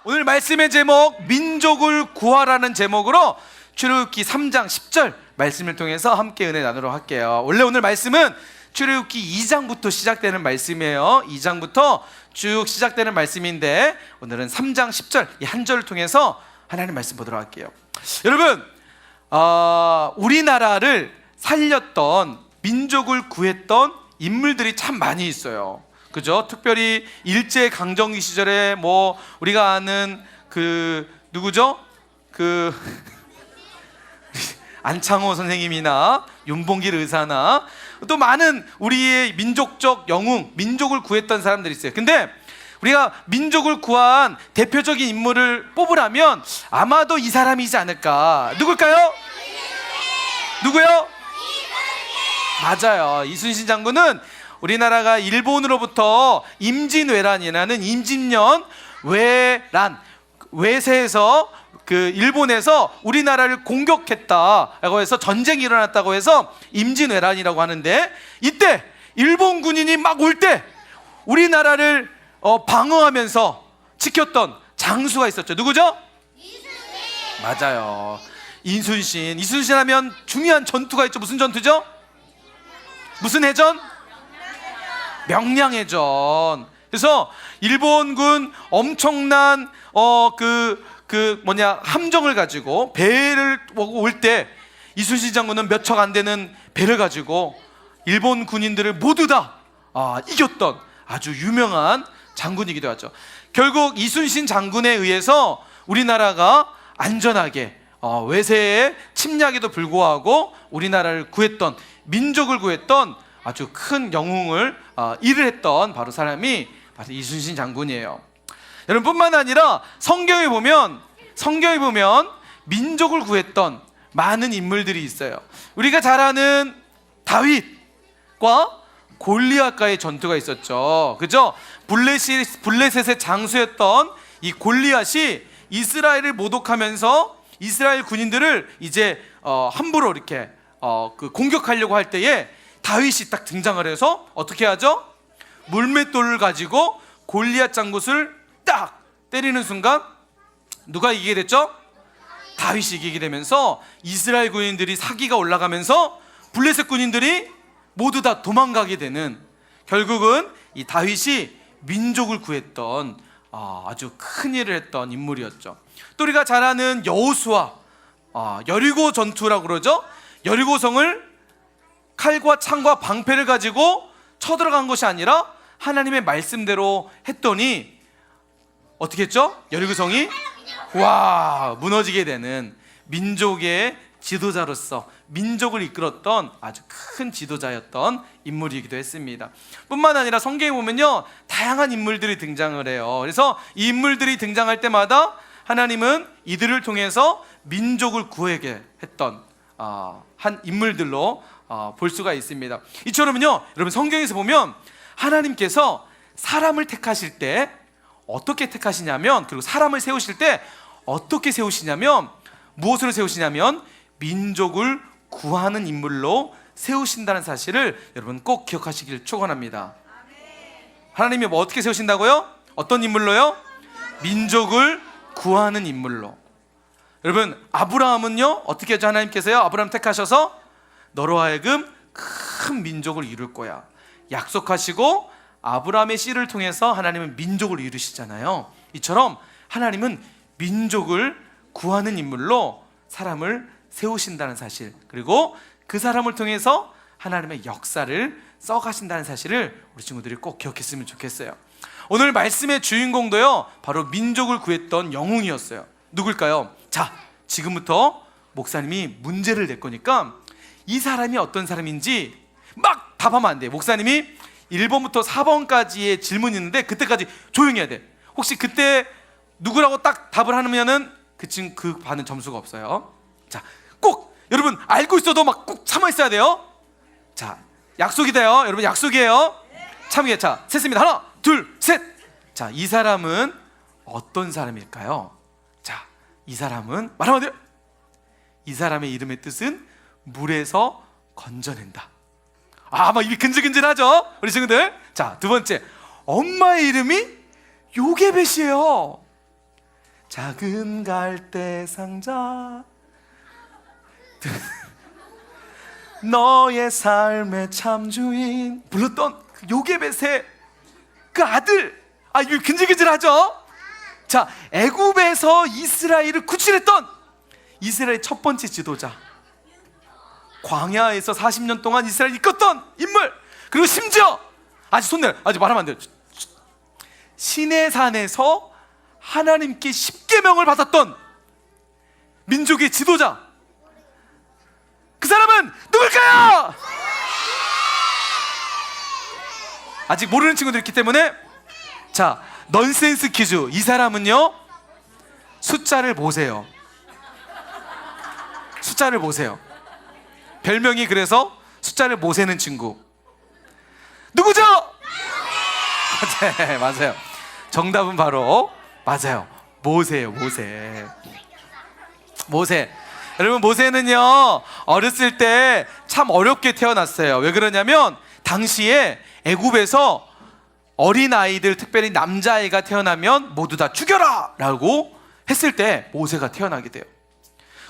오늘 말씀의 제목 민족을 구하라는 제목으로 출애굽기 3장 10절 말씀을 통해서 함께 은혜 나누도록 할게요. 원래 오늘 말씀은 출애굽기 2장부터 시작되는 말씀이에요. 2장부터 쭉 시작되는 말씀인데 오늘은 3장 10절 이 한 절을 통해서 하나님 말씀 보도록 할게요. 여러분, 우리나라를 살렸던, 민족을 구했던 인물들이 참 많이 있어요. 그죠? 특별히 일제 강점기 시절에 우리가 아는 누구죠? 안창호 선생님이나 윤봉길 의사나 또 많은 우리의 민족적 영웅, 민족을 구했던 사람들이 있어요. 근데 우리가 민족을 구한 대표적인 인물을 뽑으라면 아마도 이 사람이지 않을까. 누굴까요? 누구요? 맞아요. 이순신 장군은 우리나라가 일본으로부터 임진왜란이라는 임진년 외세에서 일본에서 우리나라를 공격했다라고 해서 전쟁이 일어났다고 해서 임진왜란이라고 하는데, 이때 일본 군인이 막 올 때 우리나라를 방어하면서 지켰던 장수가 있었죠. 누구죠? 이순신. 맞아요. 이순신 하면 중요한 전투가 있죠. 무슨 전투죠? 무슨 해전? 명량해전. 그래서 일본군 엄청난 함정을 가지고 배를 올 때 이순신 장군은 몇 척 안 되는 배를 가지고 일본 군인들을 모두 다 이겼던 아주 유명한 장군이기도 하죠. 결국 이순신 장군에 의해서 우리나라가 안전하게 외세의 침략에도 불구하고 우리나라를 구했던, 민족을 구했던 아주 큰 영웅을 일을 했던 바로 사람이 바로 이순신 장군이에요. 여러분, 뿐만 아니라 성경에 보면 민족을 구했던 많은 인물들이 있어요. 우리가 잘 아는 다윗과 골리앗과의 전투가 있었죠. 그죠? 블레셋의 장수였던 이 골리앗이 이스라엘을 모독하면서 이스라엘 군인들을 이제 함부로 이렇게 공격하려고 할 때에 다윗이 딱 등장을 해서 어떻게 하죠? 물맷돌을 가지고 골리앗 장군을 딱 때리는 순간 누가 이기게 됐죠? 다윗이 이기게 되면서 이스라엘 군인들이 사기가 올라가면서 블레셋 군인들이 모두 다 도망가게 되는, 결국은 이 다윗이 민족을 구했던 아주 큰 일을 했던 인물이었죠. 또 우리가 잘 아는 여호수아, 여리고 전투라고 그러죠. 여리고성을 칼과 창과 방패를 가지고 쳐들어간 것이 아니라 하나님의 말씀대로 했더니 어떻게 했죠? 여리고성이 무너지게 되는, 민족의 지도자로서 민족을 이끌었던 아주 큰 지도자였던 인물이기도 했습니다. 뿐만 아니라 성경에 보면요, 다양한 인물들이 등장을 해요. 그래서 이 인물들이 등장할 때마다 하나님은 이들을 통해서 민족을 구하게 했던 한 인물들로 볼 수가 있습니다. 이처럼요, 여러분, 성경에서 보면 하나님께서 사람을 택하실 때 어떻게 택하시냐면, 그리고 사람을 세우실 때 어떻게 세우시냐면, 무엇으로 세우시냐면 민족을 구하는 인물로 세우신다는 사실을 여러분 꼭 기억하시길 축원합니다. 하나님이 어떻게 세우신다고요? 어떤 인물로요? 민족을 구하는 인물로. 여러분, 아브라함은요, 어떻게 했죠? 하나님께서요, 아브라함 택하셔서 너로 하여금 큰 민족을 이룰 거야 약속하시고, 아브라함의 씨를 통해서 하나님은 민족을 이루시잖아요. 이처럼 하나님은 민족을 구하는 인물로 사람을 세우신다는 사실, 그리고 그 사람을 통해서 하나님의 역사를 써가신다는 사실을 우리 친구들이 꼭 기억했으면 좋겠어요. 오늘 말씀의 주인공도요, 바로 민족을 구했던 영웅이었어요. 누굴까요? 자, 지금부터 목사님이 문제를 낼 거니까 이 사람이 어떤 사람인지 막 답하면 안 돼. 목사님이 1번부터 4번까지의 질문이 있는데 그때까지 조용히 해야 돼. 혹시 그때 누구라고 딱 답을 하면은 그 반은 점수가 없어요. 자, 꼭 여러분 알고 있어도 막 꼭 참아 있어야 돼요. 자, 약속이돼요. 여러분, 약속이에요. 참게. 자, 셋습니다. 하나, 둘, 셋. 자, 이 사람은 어떤 사람일까요? 자, 이 사람은 말하면 돼요. 이 사람의 이름의 뜻은 물에서 건져낸다. 막 입이 근질근질하죠, 우리 친구들. 자, 두 번째, 엄마의 이름이 요게벳이에요. 작은 갈대 상자 너의 삶의 참주인 불렀던 그 요게벳의 그 아들, 이거 근질근질하죠? 자, 애굽에서 이스라엘을 구출했던 이스라엘의 첫 번째 지도자, 광야에서 40년 동안 이스라엘을 이끌었던 인물, 그리고 심지어 아직 말하면 안 돼요. 시내산에서 하나님께 십계명을 받았던 민족의 지도자, 그 사람은 누굴까요? 아직 모르는 친구들이 있기 때문에, 자, 넌센스 퀴즈. 이 사람은요, 숫자를 보세요. 숫자를 보세요. 별명이 그래서 숫자를 모세는 친구. 누구죠? 네, 맞아요. 정답은 바로 맞아요. 모세예요. 모세. 여러분, 모세는요, 어렸을 때 참 어렵게 태어났어요. 왜 그러냐면 당시에 애굽에서 어린아이들, 특별히 남자아이가 태어나면 모두 다 죽여라 라고 했을 때 모세가 태어나게 돼요.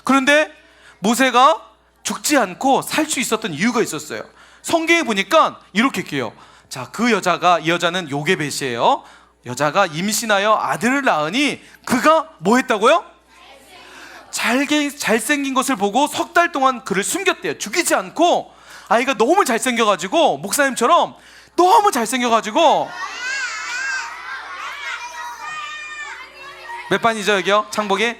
그런데 모세가 죽지 않고 살 수 있었던 이유가 있었어요. 성경에 보니까 이렇게 얘기해요. 자, 이 여자는 요게벳이에요. 여자가 임신하여 아들을 낳으니 그가 뭐 했다고요? 잘생긴 것을 보고 석 달 동안 그를 숨겼대요. 죽이지 않고. 아이가 너무 잘생겨가지고, 목사님처럼 너무 잘생겨가지고. 몇 반이죠 여기요? 창복이?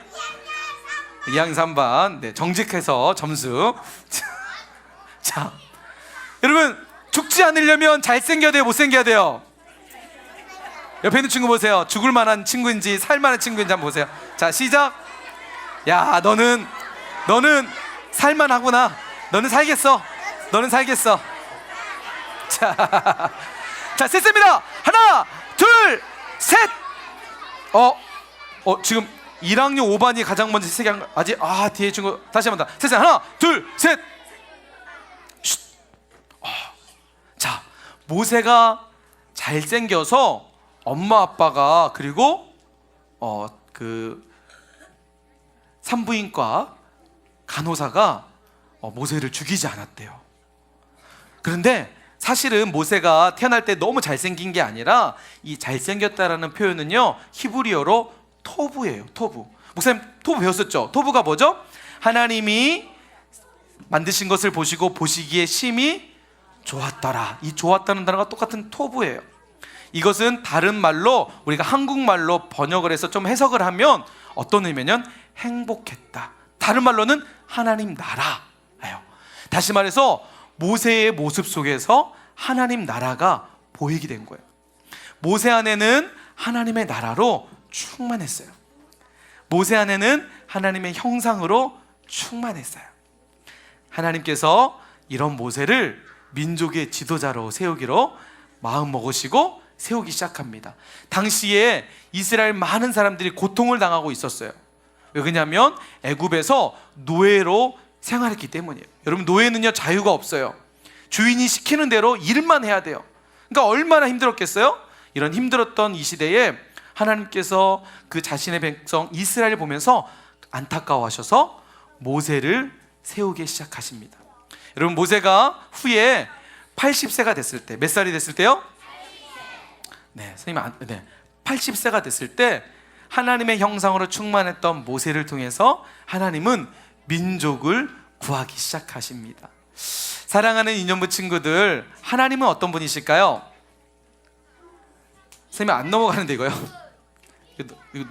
2학년 3반. 네, 정직해서 점수. 자, 여러분, 죽지 않으려면 잘생겨야 돼요, 못생겨야 돼요? 옆에 있는 친구 보세요. 죽을 만한 친구인지 살 만한 친구인지 한번 보세요. 자, 시작. 야, 너는 살만하구나. 너는 살겠어. 자, 셋입니다. 하나, 둘, 셋. 지금 1학년 5반이 가장 먼저 세게 한 거. 아직 뒤에 친구 다시 한번 더. 셋. 하나, 둘, 셋. 자, 모세가 잘생겨서 엄마 아빠가, 그리고 그 산부인과 간호사가 모세를 죽이지 않았대요. 그런데 사실은 모세가 태어날 때 너무 잘생긴 게 아니라, 이 잘생겼다라는 표현은요, 히브리어로 토부예요. 토부. 목사님 토부 배웠었죠? 토부가 뭐죠? 하나님이 만드신 것을 보시고 보시기에 심히 좋았더라. 이 좋았다는 단어가 똑같은 토부예요. 이것은 다른 말로, 우리가 한국말로 번역을 해서 좀 해석을 하면 어떤 의미냐면 행복했다. 다른 말로는 하나님 나라예요. 다시 말해서 모세의 모습 속에서 하나님 나라가 보이게 된 거예요. 모세 안에는 하나님의 나라로 충만했어요. 모세 안에는 하나님의 형상으로 충만했어요. 하나님께서 이런 모세를 민족의 지도자로 세우기로 마음먹으시고 세우기 시작합니다. 당시에 이스라엘 많은 사람들이 고통을 당하고 있었어요. 왜냐하면 애굽에서 노예로 생활했기 때문이에요. 여러분, 노예는요, 자유가 없어요. 주인이 시키는 대로 일만 해야 돼요. 그러니까 얼마나 힘들었겠어요? 이런 힘들었던 이 시대에 하나님께서 그 자신의 백성 이스라엘을 보면서 안타까워하셔서 모세를 세우기 시작하십니다. 여러분, 모세가 후에 80세가 됐을 때, 몇 살이 됐을 때요? 네, 선생님, 80세가 됐을 때 하나님의 형상으로 충만했던 모세를 통해서 하나님은 민족을 구하기 시작하십니다. 사랑하는 인연부 친구들, 하나님은 어떤 분이실까요? 선생님 안 넘어가는데 이거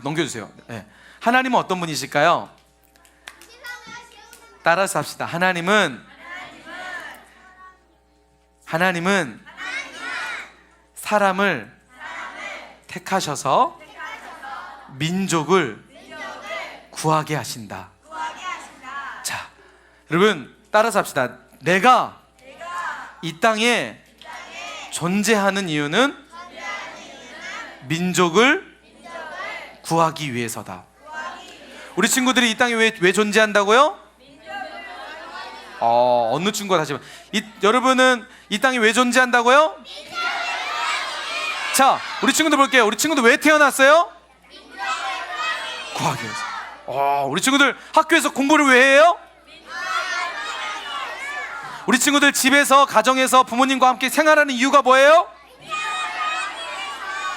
넘겨주세요. 네. 하나님은 어떤 분이실까요? 따라서 합시다. 하나님은 사람을 택하셔서 민족을 구하게 하신다. 자, 여러분 따라서 합시다. 내가 이 땅에 존재하는 이유는 민족을 구하기 위해서다. 우리 친구들이 이 땅에 왜 존재한다고요? 어느 친구가 다시 여러분은 이 땅에 왜 존재한다고요? 자, 우리 친구들 볼게요. 우리 친구들 왜 태어났어요? 구하기 위해서. 우리 친구들 학교에서 공부를 왜 해요? 우리 친구들 집에서 가정에서 부모님과 함께 생활하는 이유가 뭐예요?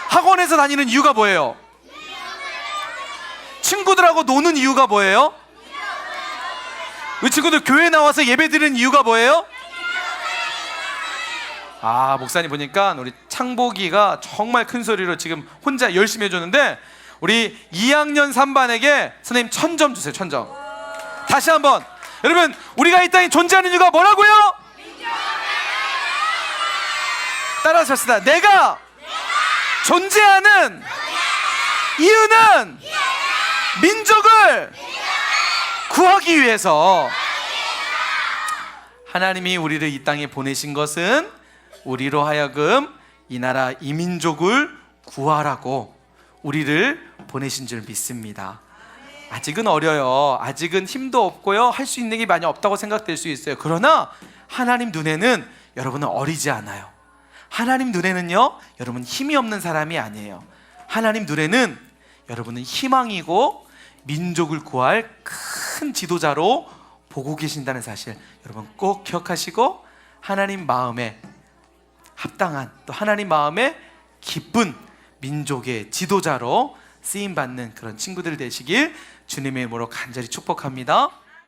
학원에서 다니는 이유가 뭐예요? 친구들하고 노는 이유가 뭐예요? 우리 친구들 교회 나와서 예배 드리는 이유가 뭐예요? 목사님 보니까 우리 창복이가 정말 큰 소리로 지금 혼자 열심히 해줬는데, 우리 2학년 3반에게 선생님 1000점 주세요. 1000점. 다시 한번. 여러분, 우리가 이 땅에 존재하는 이유가 뭐라고요? 따라서 합시다. 내가 존재하는 이유는 민족을 구하기 위해서. 하나님이 우리를 이 땅에 보내신 것은 우리로 하여금 이 나라 이 민족을 구하라고 우리를 보내신 줄 믿습니다. 아직은 어려요. 아직은 힘도 없고요. 할 수 있는 게 많이 없다고 생각될 수 있어요. 그러나 하나님 눈에는 여러분은 어리지 않아요. 하나님 눈에는요, 여러분 힘이 없는 사람이 아니에요. 하나님 눈에는 여러분은 희망이고 민족을 구할 큰 지도자로 보고 계신다는 사실 여러분 꼭 기억하시고, 하나님 마음에 합당한, 또 하나님 마음에 기쁜 민족의 지도자로 쓰임받는 그런 친구들 되시길 주님의 이름으로 간절히 축복합니다.